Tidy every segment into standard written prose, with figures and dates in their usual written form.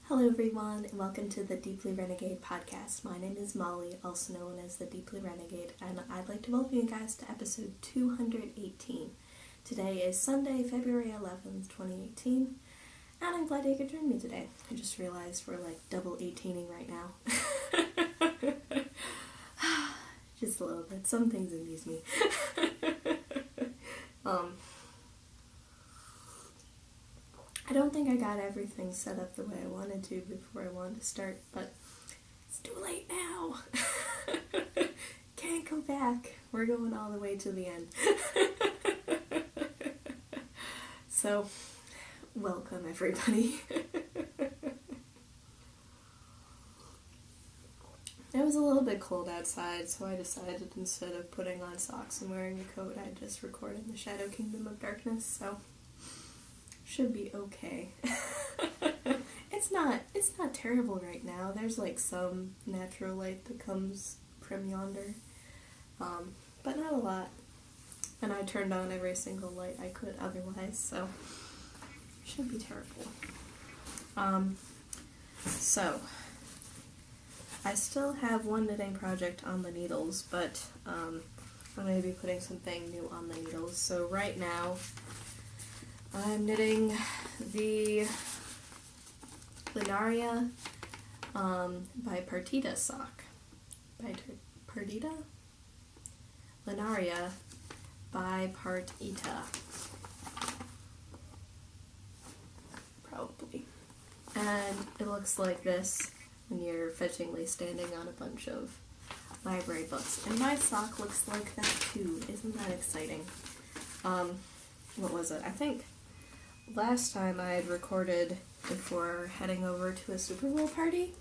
Hello everyone, and welcome to the Deeply Renegade podcast. My name is Molly, also known as the Deeply Renegade, and I'd like to welcome you guys to episode 218. Today is Sunday, February 11th, 2018, and I'm glad you could join me today. I just realized we're like double 18ing right now. Just a little bit. Some things amuse me. I don't think I got everything set up the way I wanted to before I wanted to start, but it's too late now. Can't go back. We're going all the way to the end. So, welcome everybody. It was a little bit cold outside, so I decided instead of putting on socks and wearing a coat, I'd just record in the Shadow Kingdom of Darkness, so should be okay. It's not terrible right now. There's like some natural light that comes from yonder, but not a lot. And I turned on every single light I could otherwise, so should be terrible. So I still have one knitting project on the needles, but I'm going to be putting something new on the needles. So right now I'm knitting the Linaria by Partita sock. Partita? Linaria by Partita. Probably. And it looks like this when you're fetchingly standing on a bunch of library books. And my sock looks like that too. Isn't that exciting? What was it? I think last time I had recorded before heading over to a Super Bowl party,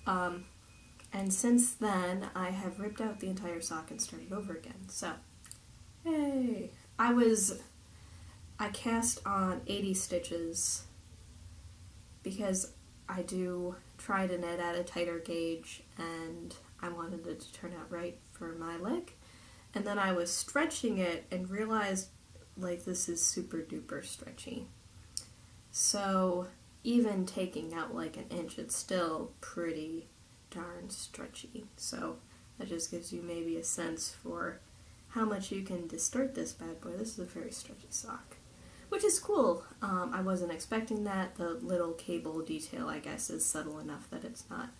and since then I have ripped out the entire sock and started over again, so hey! I cast on 80 stitches because I do try to knit at a tighter gauge and I wanted it to turn out right for my leg, and then I was stretching it and realized like this is super duper stretchy. So even taking out like an inch, it's still pretty darn stretchy. So that just gives you maybe a sense for how much you can distort this bad boy. This is a very stretchy sock, which is cool. I wasn't expecting that. The little cable detail, I guess, is subtle enough that it's not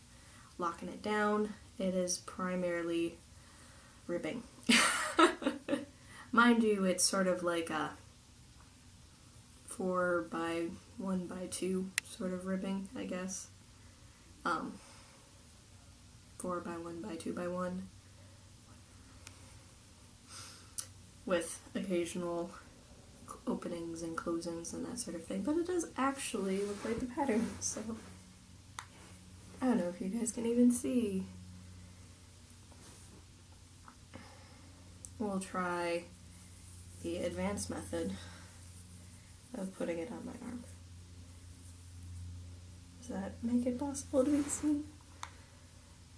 locking it down. It is primarily ribbing. Mind you, it's sort of like a 4 by 1 by 2 sort of ribbing, I guess. 4 by 1 by 2 by 1. With occasional openings and closings and that sort of thing. But it does actually look like the pattern, so I don't know if you guys can even see. We'll try the advanced method of putting it on my arm. Does that make it possible to be seen?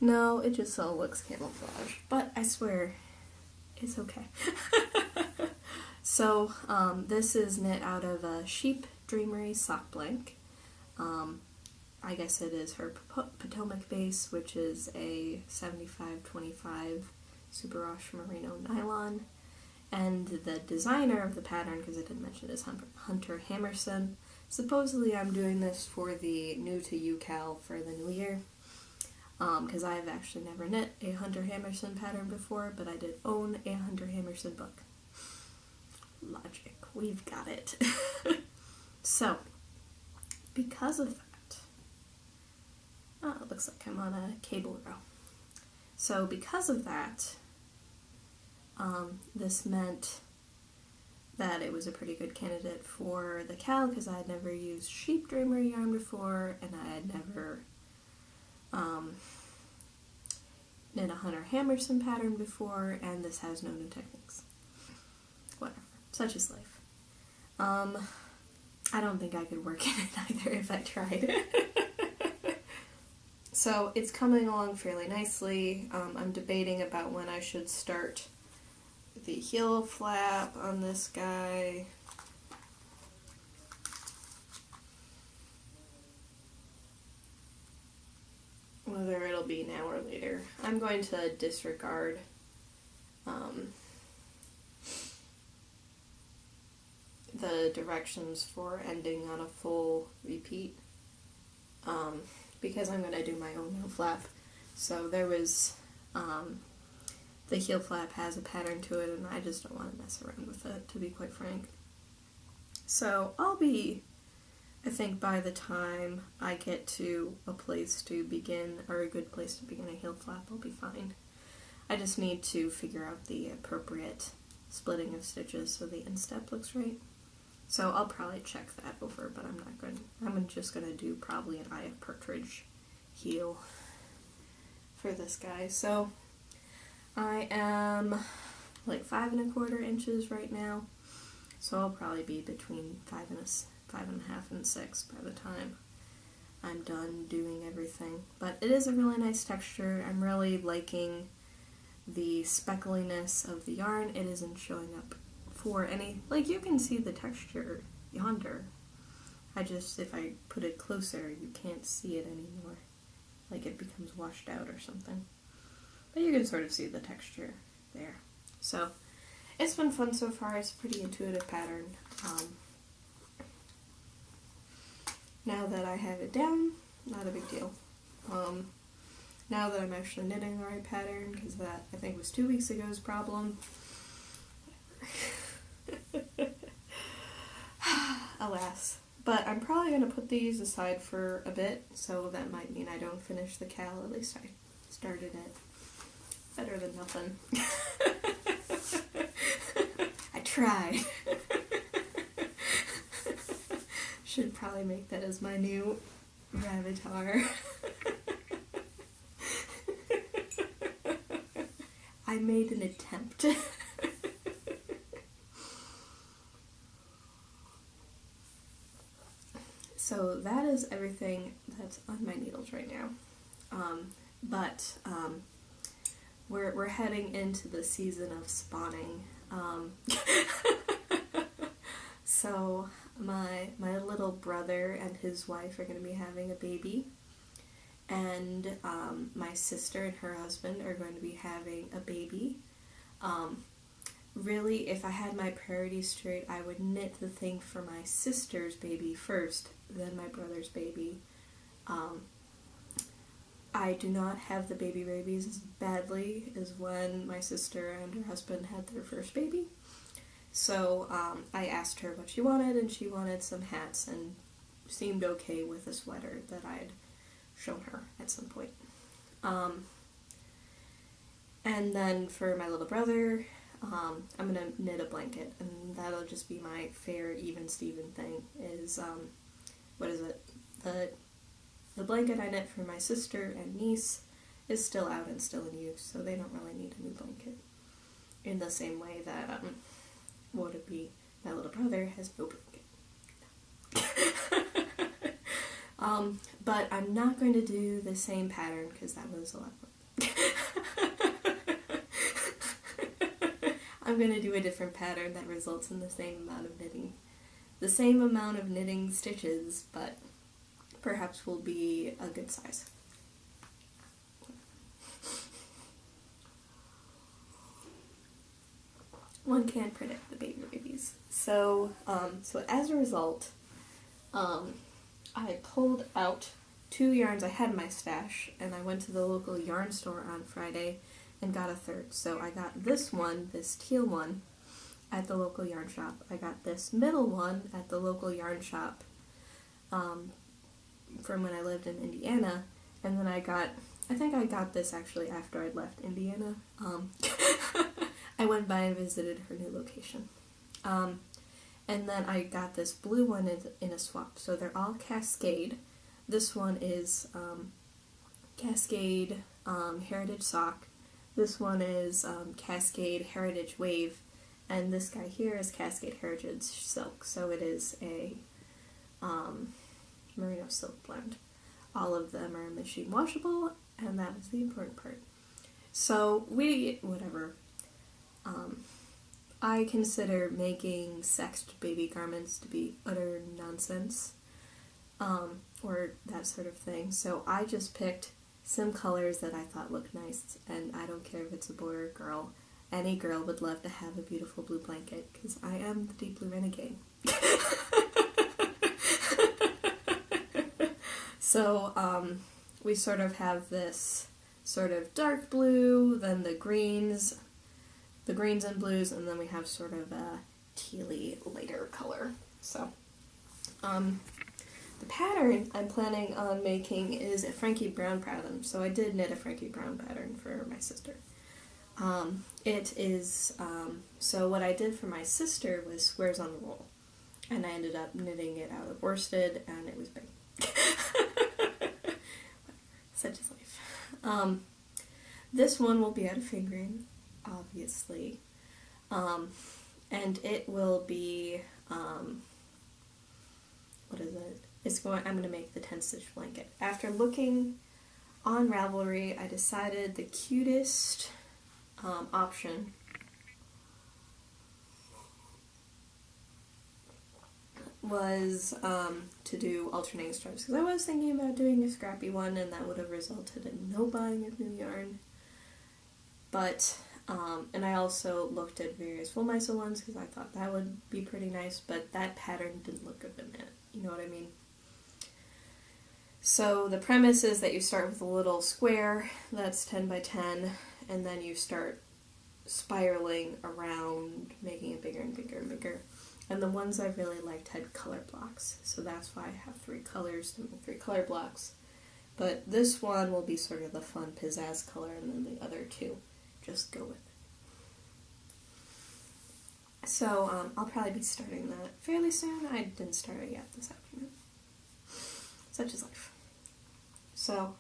No, it just all looks camouflage, but I swear it's okay. So, this is knit out of a Sheep Dreamery sock blank. I guess it is her Potomac base, which is a 75-25 Super Wash Merino nylon. And the designer of the pattern, because I didn't mention it, is Hunter Hammerson. Supposedly I'm doing this for the new to UCal for the new year, because I've actually never knit a Hunter Hammerson pattern before, but I did own a Hunter Hammerson book. Logic, we've got it. So, because of that, it looks like I'm on a cable row. So because of that, this meant that it was a pretty good candidate for the Cal, because I had never used Sheep Dreamery yarn before, and I had never knit a Hunter Hammerson pattern before, and this has no new techniques. Whatever. Such is life. I don't think I could work in it either if I tried. So it's coming along fairly nicely. I'm debating about when I should start the heel flap on this guy. whether it'll be now or later. I'm going to disregard the directions for ending on a full repeat, because I'm going to do my own heel flap. So there was, the heel flap has a pattern to it, and I just don't want to mess around with it, to be quite frank. So I'll be, I think by the time I get to a place to begin, or a good place to begin a heel flap, I'll be fine. I just need to figure out the appropriate splitting of stitches so the instep looks right. So I'll probably check that over, but I'm just going to do probably an Eye of Partridge heel for this guy. So I am like 5 1/4 inches right now, so I'll probably be between 5 1/2 and 6 by the time I'm done doing everything. But it is a really nice texture. I'm really liking the speckliness of the yarn. It isn't showing up for any, like, you can see the texture yonder. If I put it closer, you can't see it anymore. Like, it becomes washed out or something. But you can sort of see the texture there. So, it's been fun so far. It's a pretty intuitive pattern. Now that I have it down, not a big deal. Now that I'm actually knitting the right pattern, because that, I think, was 2 weeks ago's problem. Alas. But I'm probably going to put these aside for a bit, so that might mean I don't finish the cal. At least I started it. Better than nothing. I tried. Should probably make that as my new avatar. I made an attempt. So that is everything that's on my needles right now. But we're heading into the season of spawning. So my little brother and his wife are going to be having a baby, and my sister and her husband are going to be having a baby. Really, if I had my priorities straight, I would knit the thing for my sister's baby first, then my brother's baby. I do not have the baby rabies as badly as when my sister and her husband had their first baby. So I asked her what she wanted, and she wanted some hats and seemed okay with a sweater that I'd shown her at some point. And then for my little brother, I'm going to knit a blanket, and that'll just be my fair, even Steven thing, is, the blanket I knit for my sister and niece is still out and still in use, so they don't really need a new blanket. In the same way that, what would be my little brother has no blanket. But I'm not going to do the same pattern, because that was a lot of work. I'm going to do a different pattern that results in the same amount of knitting stitches, but perhaps will be a good size. One can't predict the baby rabies. So as a result, I pulled out 2 yarns I had in my stash, and I went to the local yarn store on Friday and got a third. So I got this one, this teal one, at the local yarn shop. I got this middle one at the local yarn shop from when I lived in Indiana, and then I think I got this actually after I'd left Indiana. I went by and visited her new location. And then I got this blue one in a swap. So they're all Cascade. This one is Cascade Heritage Sock. This one is Cascade Heritage Wave. And this guy here is Cascade Heritage Silk. So it is a merino silk blend. All of them are machine washable, and that was the important part. So I consider making sexed baby garments to be utter nonsense, or that sort of thing. So I just picked some colors that I thought looked nice, and I don't care if it's a boy or a girl. Any girl would love to have a beautiful blue blanket, because I am the Deep Blue Renegade. So, we sort of have this sort of dark blue, then the greens and blues, and then we have sort of a tealy lighter color. So, the pattern I'm planning on making is a Frankie Brown pattern. So I did knit a Frankie Brown pattern for my sister. It is, so what I did for my sister was squares on the roll. And I ended up knitting it out of worsted, and it was big. Such is life. This one will be out of fingering, obviously. And it will be, what is it? I'm going to make the 10-stitch blanket. After looking on Ravelry, I decided the cutest option was to do alternating stripes, because I was thinking about doing a scrappy one, and that would have resulted in no buying of new yarn. But, and I also looked at various full Misa ones, because I thought that would be pretty nice, but that pattern didn't look good in it. You know what I mean? So the premise is that you start with a little square that's 10 by 10, and then you start spiraling around, making it bigger and bigger and bigger. And the ones I really liked had color blocks, so that's why I have 3 colors to make 3 color blocks. But this one will be sort of the fun pizzazz color, and then the other 2 just go with it. So I'll probably be starting that fairly soon. I didn't start it yet this afternoon. Such is life. So,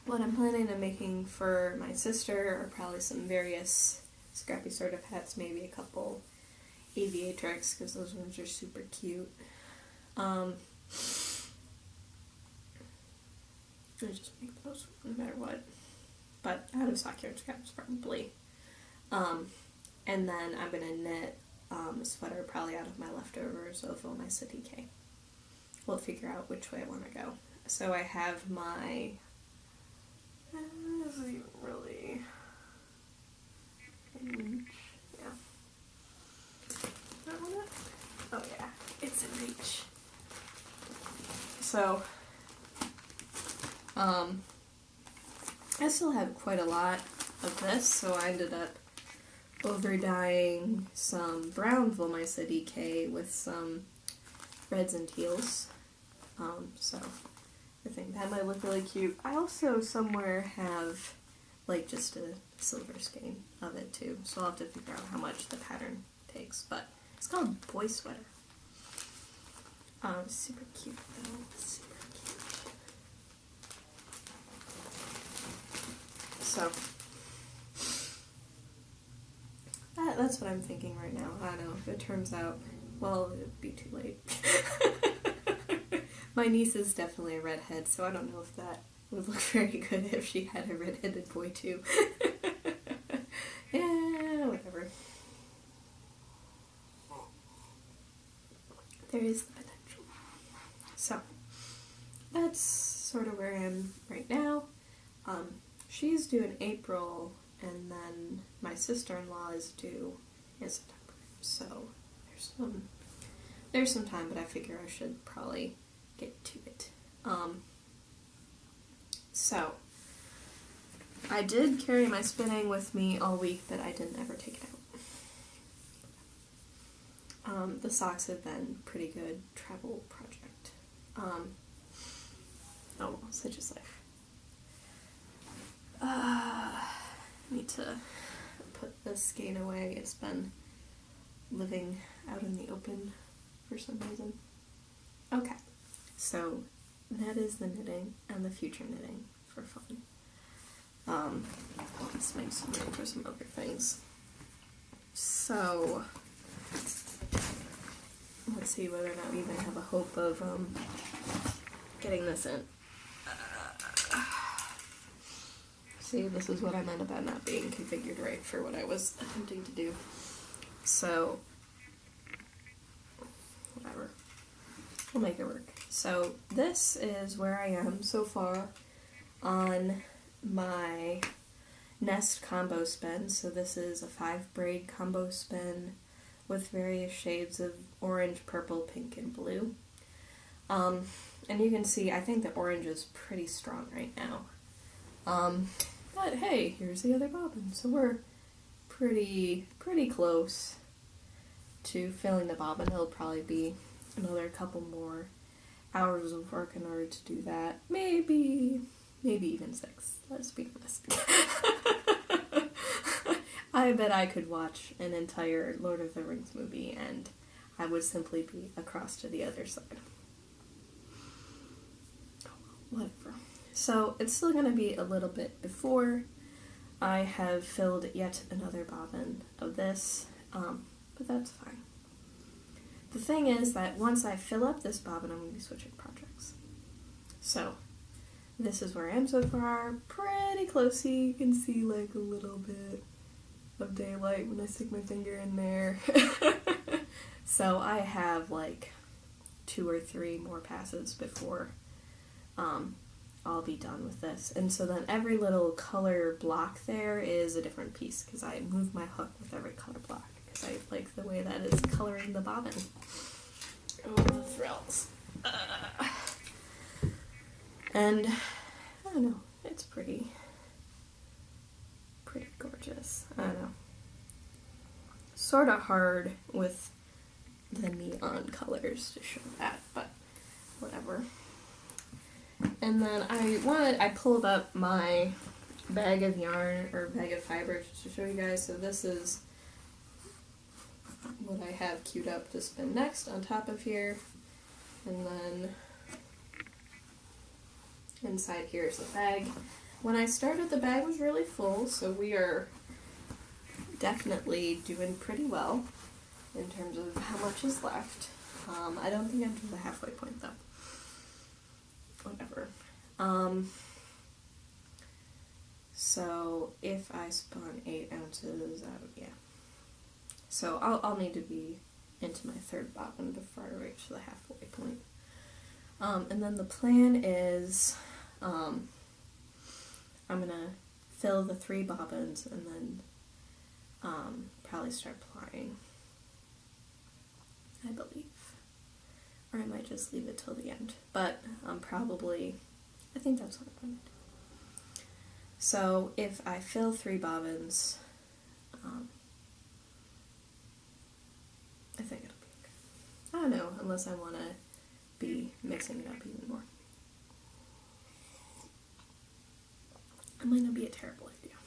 what I'm planning on making for my sister are probably some various scrappy sort of hats, maybe a couple aviatrix, because those ones are super cute. I just make those no matter what. But out of sock yarn scraps, probably. And then I'm going to knit a sweater probably out of my leftovers of all my DK. We'll figure out which way I want to go. So I have my, is it even really, yeah. That one it? Oh yeah, it's in reach. So, I still have quite a lot of this, so I ended up over dyeing some brown Volmisa DK with some reds and teals. So I think that might look really cute. I also somewhere have like just a silver skein of it too, so I'll have to figure out how much the pattern takes. But it's called Boy Sweater. Super cute though. Super cute. So that's what I'm thinking right now. I don't know if it turns out, well, it'd be too late. My niece is definitely a redhead, so I don't know if that would look very good if she had a redheaded boy too. Yeah, whatever. There is the potential. So, that's sort of where I am right now. She's due in April, and then my sister-in-law is due in September. So, there's some time, but I figure I should probably get to it. So, I did carry my spinning with me all week, but I didn't ever take it out. The socks have been pretty good travel project. Oh well, such is life. I need to put this skein away. It's been living out in the open for some reason. Okay, so that is the knitting and the future knitting for fun. Let's make some room for some other things. So, let's see whether or not we even have a hope of getting this in. See, this is what I meant about not being configured right for what I was attempting to do. So, whatever. We'll make it work. So this is where I am so far on my Nest combo spin. So this is a 5 braid combo spin with various shades of orange, purple, pink, and blue. And you can see, I think the orange is pretty strong right now. But hey, here's the other bobbin. So we're pretty close to filling the bobbin. It'll probably be another couple more hours of work in order to do that. Maybe even 6. Let's be honest. I bet I could watch an entire Lord of the Rings movie and I would simply be across to the other side. Whatever. So it's still going to be a little bit before I have filled yet another bobbin of this, but that's fine. The thing is that once I fill up this bobbin, I'm going to be switching projects. So this is where I am so far, pretty close. You can see like a little bit of daylight when I stick my finger in there. So I have like 2 or 3 more passes before I'll be done with this. And so then every little color block there is a different piece because I move my hook with every color block because I like the way that is coloring the bobbin. Oh, the thrills. And I don't know, it's pretty gorgeous. I don't know. Sort of hard with the neon colors to show that, but whatever. And then I pulled up my bag of yarn or bag of fiber just to show you guys. So this is what I have queued up to spin next on top of here. And then inside here is the bag. When I started, the bag was really full, so we are definitely doing pretty well in terms of how much is left. I don't think I'm to the halfway point though. Whatever. So if I spun 8 ounces out, yeah. So I'll need to be into my 3rd bobbin before I reach the halfway point. And then the plan is, I'm gonna fill the 3 bobbins and then probably start plying, I believe. Or I might just leave it till the end. But I think that's what I'm going to do. So if I fill 3 bobbins, I think it'll be okay. I don't know, unless I want to be mixing it up even more. It might not be a terrible idea.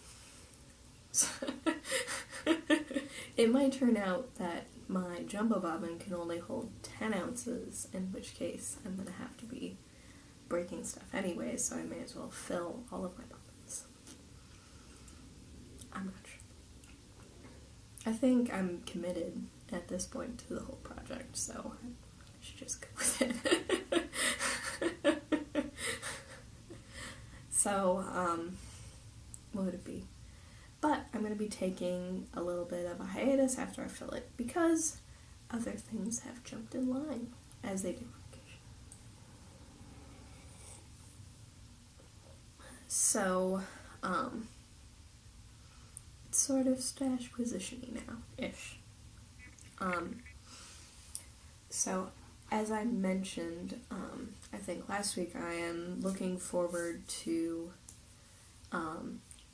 It might turn out that my jumbo bobbin can only hold 10 ounces, in which case I'm going to have to be breaking stuff anyway, so I may as well fill all of my bobbins. I'm not sure. I think I'm committed at this point to the whole project, so I should just go with it. So, what would it be? But I'm going to be taking a little bit of a hiatus after I fill it because other things have jumped in line, as they do on occasion. So, it's sort of stash positioning now-ish. So, as I mentioned, I think last week, I am looking forward to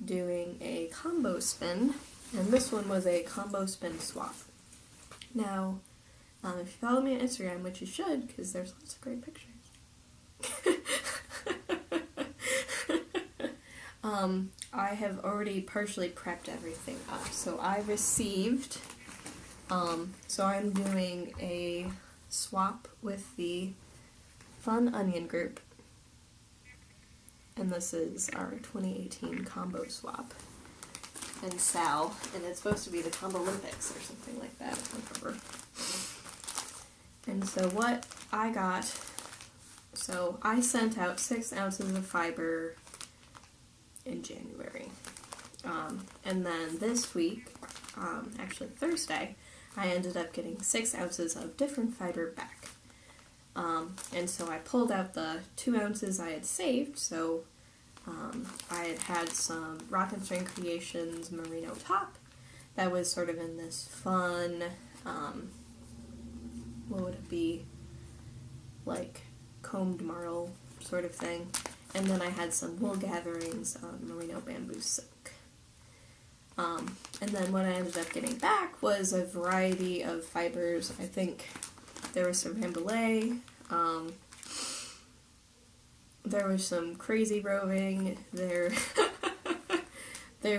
doing a combo spin, and this one was a combo spin swap. Now, if you follow me on Instagram, which you should, because there's lots of great pictures, I have already partially prepped everything up. So I received, so I'm doing a swap with the Fun Onion group. And this is our 2018 combo swap. And Sal, and it's supposed to be the Combo Olympics or something like that, whatever. And so what I got, so I sent out 6 ounces of fiber in January. And then this week, actually Thursday, I ended up getting 6 ounces of different fiber back. And so I pulled out the 2 ounces I had saved, so I had some Rock and String Creations merino top that was sort of in this fun, what would it be, like combed marl sort of thing. And then I had some Wool Gatherings merino bamboo silk. And then what I ended up getting back was a variety of fibers. I think there was some rambouillet, there was some crazy roving, there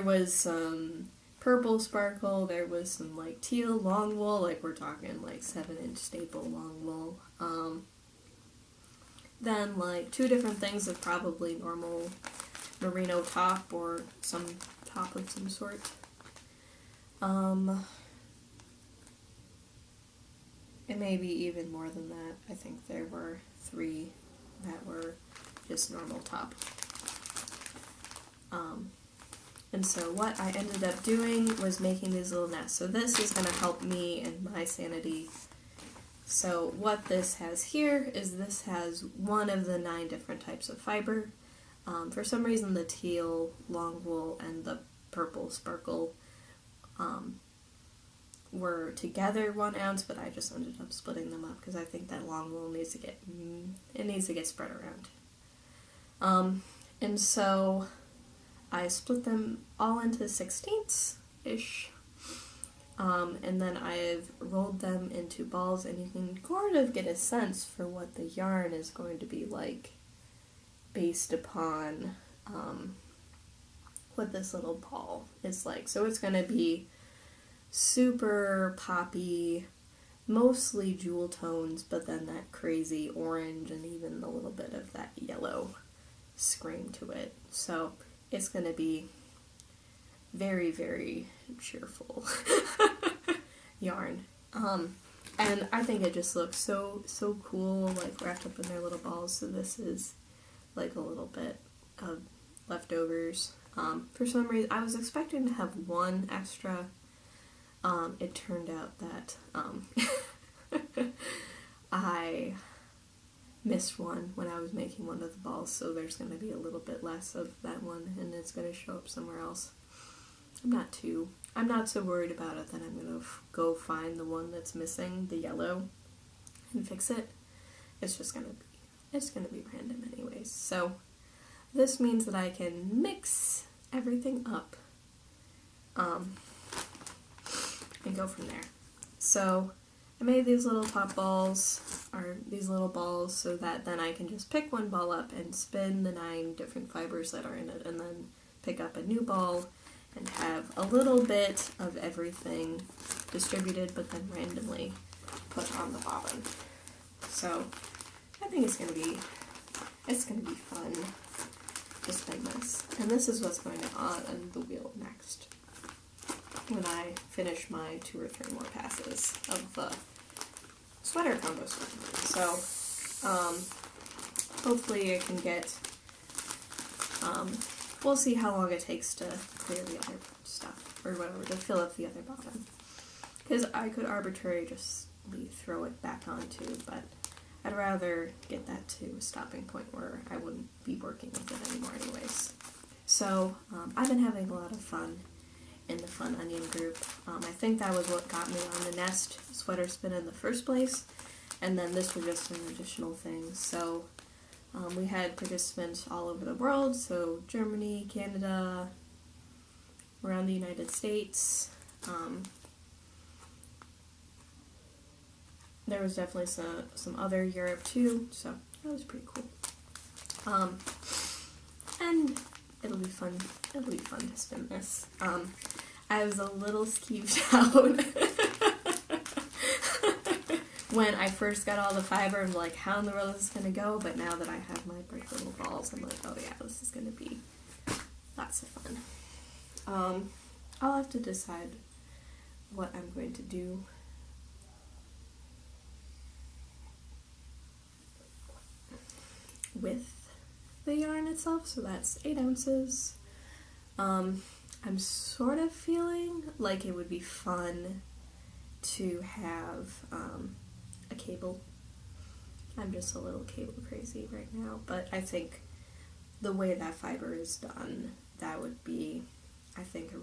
was some purple sparkle, there was some like teal long wool, like we're talking like 7-inch staple long wool. Then like 2 different things of probably normal merino top or some top of some sort. It may be even more than that. I think there were 3 that were just normal top. And so what I ended up doing was making these little nests. So this is going to help me and my sanity. So what this has here is this has one of the 9 different types of fiber. For some reason the teal long wool and the purple sparkle were together 1 ounce, but I just ended up splitting them up because I think that long wool needs to get spread around. And so I split them all into 1/16-ish, and then I've rolled them into balls, and you can sort of get a sense for what the yarn is going to be like based upon what this little ball is like. So it's going to be super poppy, mostly jewel tones, but then that crazy orange and even a little bit of that yellow scream to it. So it's going to be very, very cheerful yarn. And I think it just looks so cool, like wrapped up in their little balls. So this is like a little bit of leftovers. For some reason, I was expecting to have 1 extra. It turned out that I missed one when I was making one of the balls, so there's going to be a little bit less of that one, and it's going to show up somewhere else. I'm not so worried about it that I'm going to go find the one that's missing, the yellow, and fix it. It's going to be random anyways. So this means that I can mix everything up, and go from there. So I made these little pop balls, or these little balls, so that then I can just pick one ball up and spin the 9 different fibers that are in it, and then pick up a new ball and have a little bit of everything distributed, but then randomly put on the bobbin. So I think it's gonna be fun to spin this. And this is what's going on the wheel next, when I finish my 2 or 3 more passes of the sweater combo spin. So, hopefully I can get, we'll see how long it takes to clear the other stuff, or whatever, to fill up the other bottom. Because I could arbitrarily just throw it back on too, but I'd rather get that to a stopping point where I wouldn't be working with it anymore anyways. So, I've been having a lot of fun in the Fun Onion group. I think that was what got me on the Nest sweater spin in the first place, and then this was just an additional thing. So we had participants all over the world, so Germany, Canada, around the United States. There was definitely some other Europe too, so that was pretty cool. And it'll be fun to spin this. I was a little skeeved out when I first got all the fiber. I'm like, how in the world is this going to go? But now that I have my bright little balls, I'm like, oh yeah, this is going to be lots of fun. I'll have to decide what I'm going to do with the yarn itself. So that's 8 ounces. I'm sort of feeling like it would be fun to have a cable. I'm just a little cable crazy right now, but I think the way that fiber is done, that would be, I think,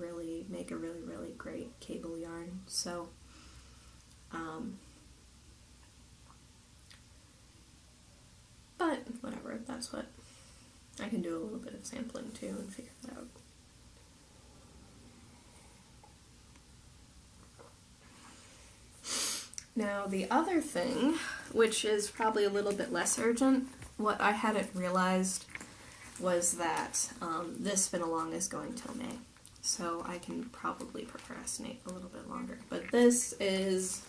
make a really, really great cable yarn. So, but whatever, that's what, I can do a little bit of sampling too and figure that out. Now the other thing, which is probably a little bit less urgent, what I hadn't realized was that this spin along is going till May. So I can probably procrastinate a little bit longer. But this is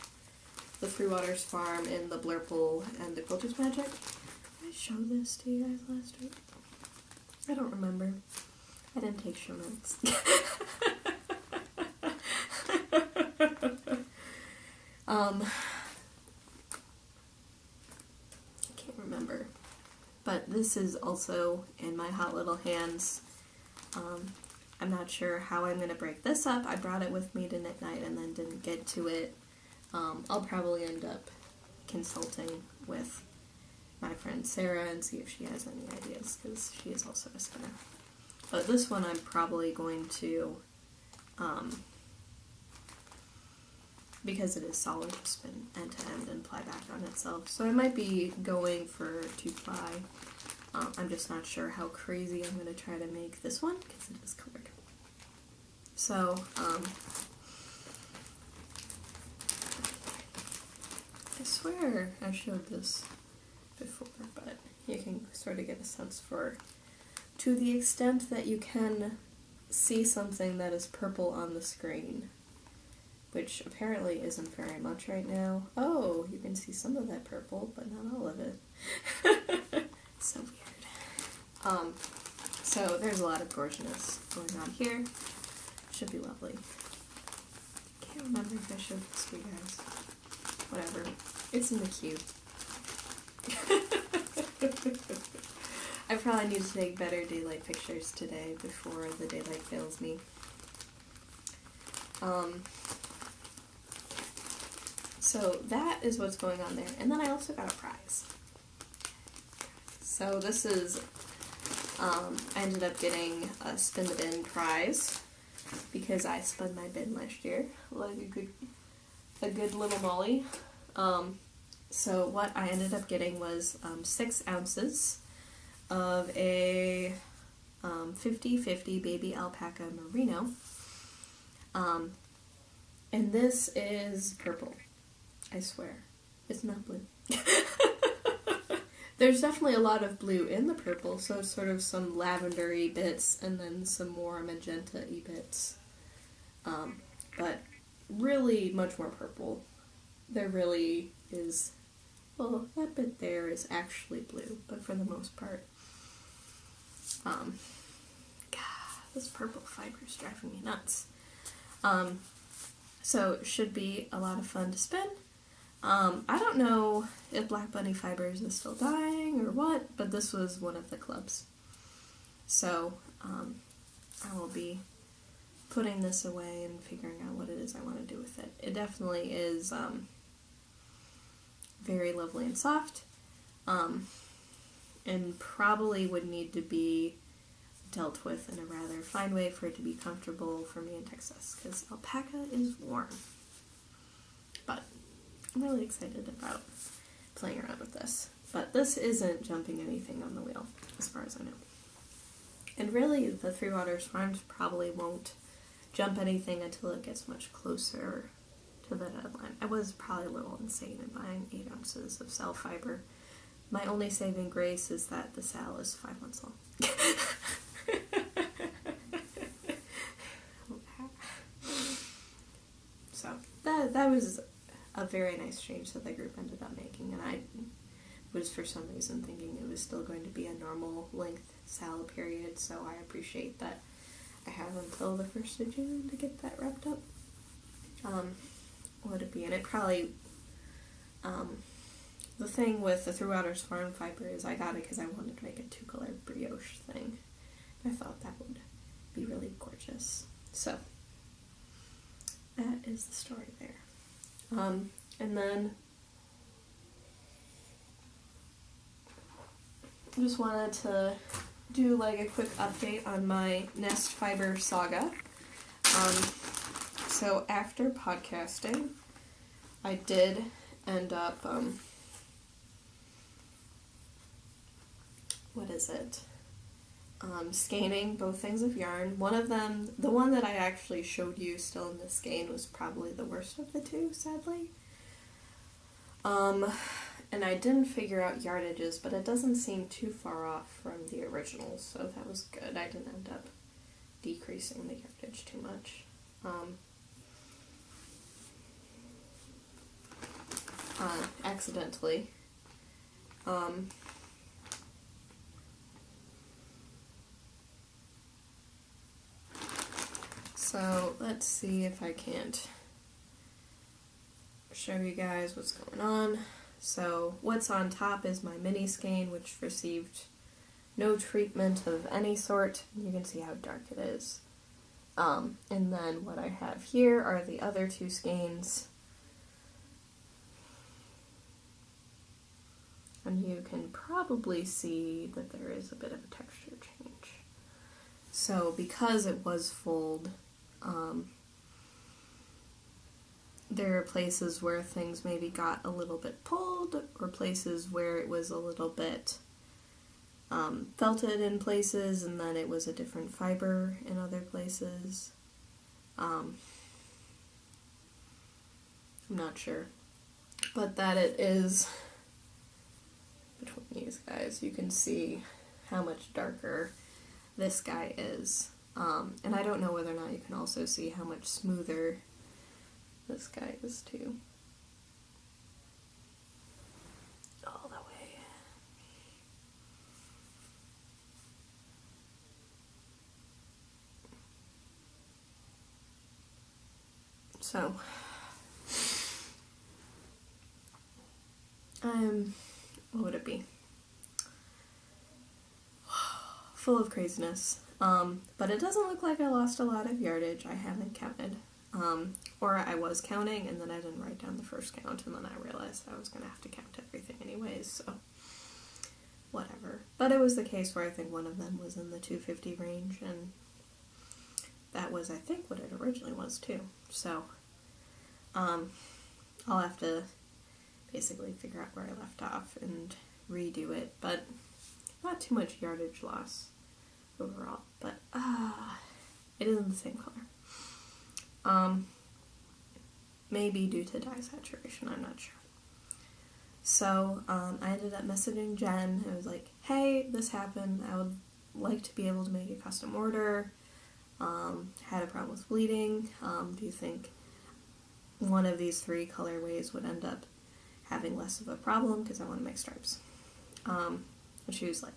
the Three Waters Farm in the Blurple and the Quilter's Magic. Did I show this to you guys last week? I don't remember. I didn't take show notes. I can't remember. But this is also in my hot little hands. I'm not sure how I'm going to break this up. I brought it with me to knit night and then didn't get to it. I'll probably end up consulting with my friend Sarah and see if she has any ideas, because she is also a spinner. But this one I'm probably going to, because it is solid, spin end to end and ply back on itself. So I might be going for 2-ply. I'm just not sure how crazy I'm going to try to make this one, because it is colored. So, I swear I showed this before, but you can sort of get a sense for, to the extent that you can see something that is purple on the screen, which apparently isn't very much right now. Oh, you can see some of that purple, but not all of it. So weird. So there's a lot of gorgeousness going on here. Should be lovely. Can't remember if I showed this to you guys. Whatever. It's in the queue. I probably need to take better daylight pictures today before the daylight fails me. So that is what's going on there. And then I also got a prize. So this is, I ended up getting a Spin the Bin prize because I spun my bin last year, like a good little molly. So what I ended up getting was 6 ounces of a 50/50 baby alpaca merino. And this is purple. I swear. It's not blue. There's definitely a lot of blue in the purple, so it's sort of some lavender-y bits and then some more magenta-y bits. But really much more purple. There really is, well, that bit there is actually blue, but for the most part. God, this purple fiber is driving me nuts. So it should be a lot of fun to spin. I don't know if Black Bunny Fibers is still dying or what, but this was one of the clubs. So I will be putting this away and figuring out what it is I want to do with it. It definitely is very lovely and soft, and probably would need to be dealt with in a rather fine way for it to be comfortable for me in Texas, because alpaca is warm. But I'm really excited about playing around with this. But this isn't jumping anything on the wheel, as far as I know. And really, the Three Waters Farms probably won't jump anything until it gets much closer to the deadline. I was probably a little insane in buying 8 ounces of cell fiber. My only saving grace is that the cell is 5 months long. So that was a very nice change that the group ended up making, and I was for some reason thinking it was still going to be a normal length sal period, so I appreciate that I have until the 1st of June to get that wrapped up. What would it be? And it probably, the thing with the Three Waters Farm fiber is I got it because I wanted to make a 2-color brioche thing. I thought that would be really gorgeous. So, that is the story there. And then just wanted to do like a quick update on my nest fiber saga. So after podcasting, I did end up, scanning both things of yarn. One of them, the one that I actually showed you still in the skein, was probably the worst of the two, sadly. And I didn't figure out yardages, but it doesn't seem too far off from the original, so that was good. I didn't end up decreasing the yardage too much. Accidentally. So let's see if I can't show you guys what's going on. So what's on top is my mini skein, which received no treatment of any sort. You can see how dark it is. And then what I have here are the other two skeins. And you can probably see that there is a bit of a texture change. So because it was fulled, there are places where things maybe got a little bit pulled, or places where it was a little bit felted in places, and then it was a different fiber in other places. I'm not sure. But that it is, between these guys, you can see how much darker this guy is. And I don't know whether or not you can also see how much smoother this guy is too. All the way. So, what would it be? Full of craziness. But it doesn't look like I lost a lot of yardage. I haven't counted. Or I was counting, and then I didn't write down the first count, and then I realized I was going to have to count everything anyways, so whatever. But it was the case where I think one of them was in the 250 range, and that was, I think, what it originally was, too. So, I'll have to basically figure out where I left off and redo it, but not too much yardage loss overall, but it isn't the same color. Maybe due to dye saturation, I'm not sure. So, I ended up messaging Jen. I was like, hey, this happened. I would like to be able to make a custom order. Had a problem with bleeding. Do you think one of these three colorways would end up having less of a problem? Because I want to make stripes. And she was like,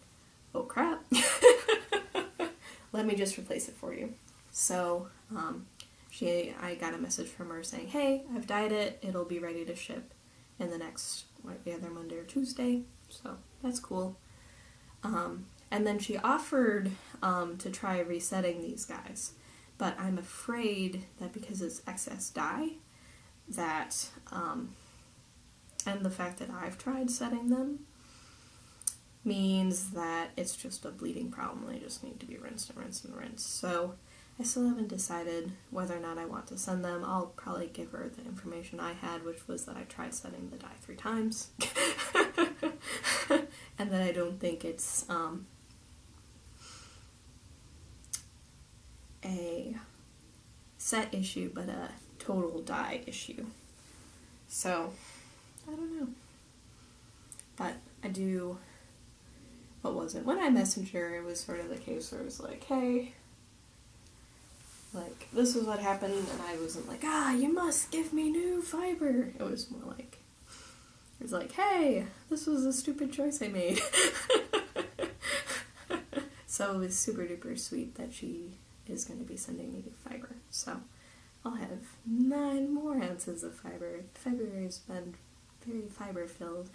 oh crap. Let me just replace it for you. So, I got a message from her saying, hey, I've dyed it, it'll be ready to ship in the next, either Monday or Tuesday, so that's cool. And then she offered to try resetting these guys, but I'm afraid that because it's excess dye, that, and the fact that I've tried setting them, means that it's just a bleeding problem. They just need to be rinsed and rinsed and rinsed. So I still haven't decided whether or not I want to send them. I'll probably give her the information I had, which was that I tried setting the dye 3 times. And that I don't think it's a set issue, but a total dye issue. So, I don't know. But I do... What was it? When I messaged her, it was sort of the case where it was like, hey, like, this is what happened, and I wasn't like, you must give me new fiber. It was more like, it was like, hey, this was a stupid choice I made. So it was super duper sweet that she is going to be sending me new fiber. So I'll have 9 more ounces of fiber. February has been very fiber filled.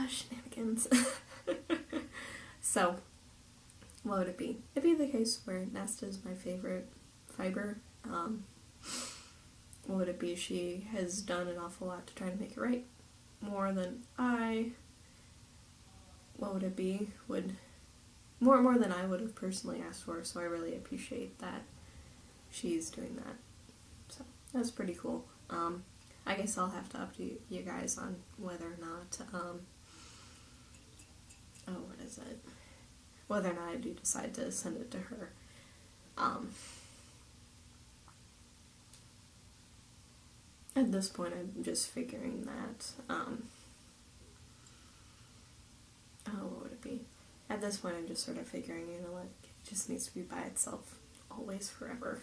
Shenanigans. So, what would it be? It'd be the case where Nest is my favorite fiber. What would it be? She has done an awful lot to try to make it right. more than I, what would it be, would, more than I would have personally asked for, so I really appreciate that she's doing that. So, that's pretty cool. I guess I'll have to update you guys on whether or not, whether or not I do decide to send it to her. At this point, I'm just figuring that, what would it be? At this point, I'm just sort of figuring, you know what, it just needs to be by itself, always, forever.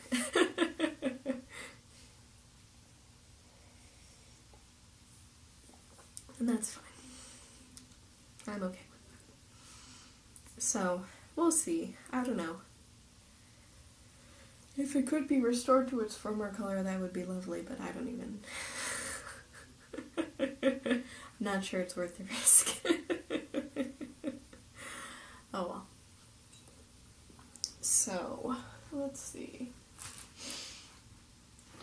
And that's fine. I'm okay with that. So, we'll see. I don't know. If it could be restored to its former color, that would be lovely, but I don't even... I'm not sure it's worth the risk. Oh well. So, let's see.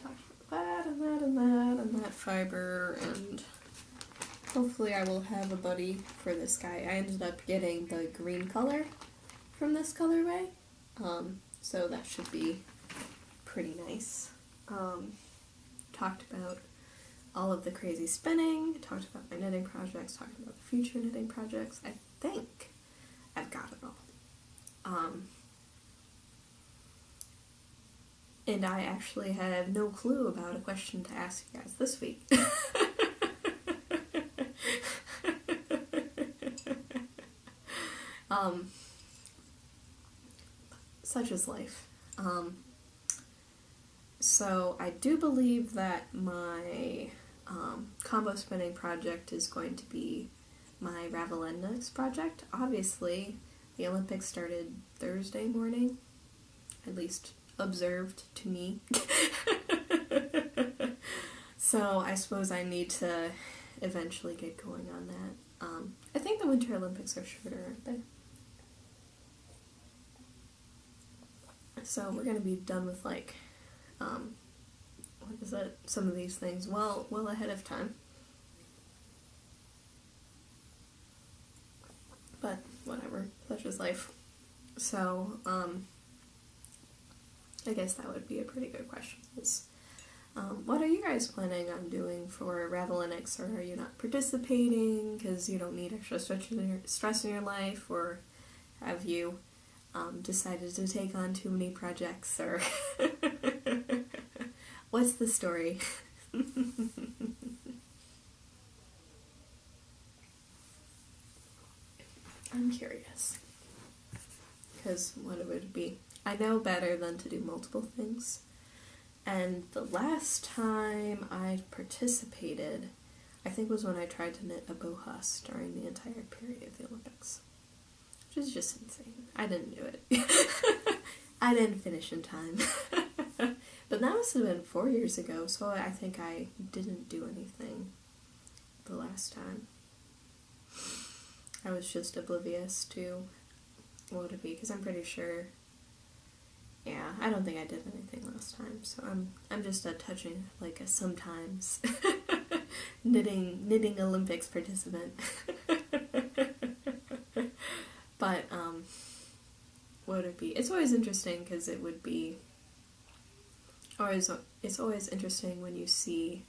Talked about that and that and that and that fiber, and hopefully I will have a buddy for this guy. I ended up getting the green color from this colorway, so that should be pretty nice. Talked about all of the crazy spinning, talked about my knitting projects, talked about future knitting projects. I think I've got it all. And I actually have no clue about a question to ask you guys this week. Such is life. So I do believe that my combo spinning project is going to be my Ravelin project. Obviously, the Olympics started Thursday morning, at least observed to me. So I suppose I need to eventually get going on that. I think the Winter Olympics are shorter, aren't they? So we're going to be done with, like, some of these things well ahead of time. But whatever, such is life. So, I guess that would be a pretty good question. What are you guys planning on doing for Ravelin, or are you not participating because you don't need extra stress in your life, or have you decided to take on too many projects, or what's the story? I'm curious, because what it would be. I know better than to do multiple things, and the last time I participated, I think, was when I tried to knit a bohus during the entire period of the Olympics. Which is just insane. I didn't do it. I didn't finish in time. But that must have been 4 years ago, so I think I didn't do anything the last time. I was just oblivious to what would it be, because I'm pretty sure, yeah, I don't think I did anything last time, so I'm just touching, like, a sometimes knitting Olympics participant. But, what would it be? It's always interesting, because it would be, it's always interesting when you see,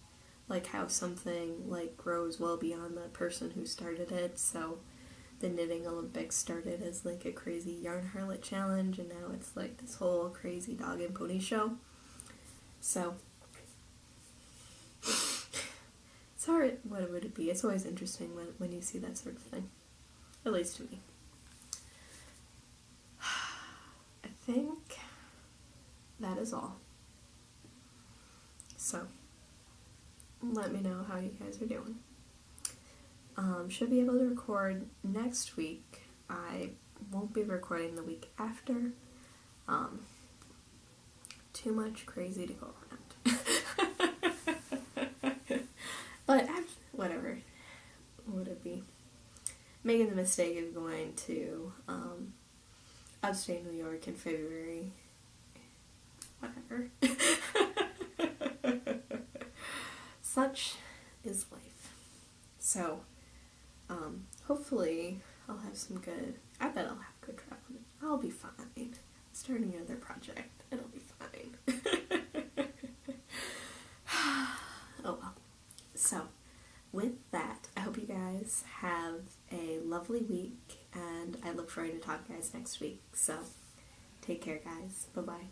like, how something, like, grows well beyond the person who started it. So the Knitting Olympics started as, like, a crazy yarn harlot challenge, and now it's, like, this whole crazy dog and pony show. So it's hard. What would it be? It's always interesting when you see that sort of thing, at least to me. I think that is all. So, let me know how you guys are doing. Should be able to record next week. I won't be recording the week after. Too much crazy to go around. But, whatever. What would it be? Making the mistake of going to upstate New York in February. Whatever. Such is life. So, hopefully I'll have some good, I bet I'll have good travel. I'll be fine. Starting another project, it'll be fine. Oh well. So, with that, I hope you guys have a lovely week, and I look forward to talking to you guys next week. So, take care, guys. Bye-bye.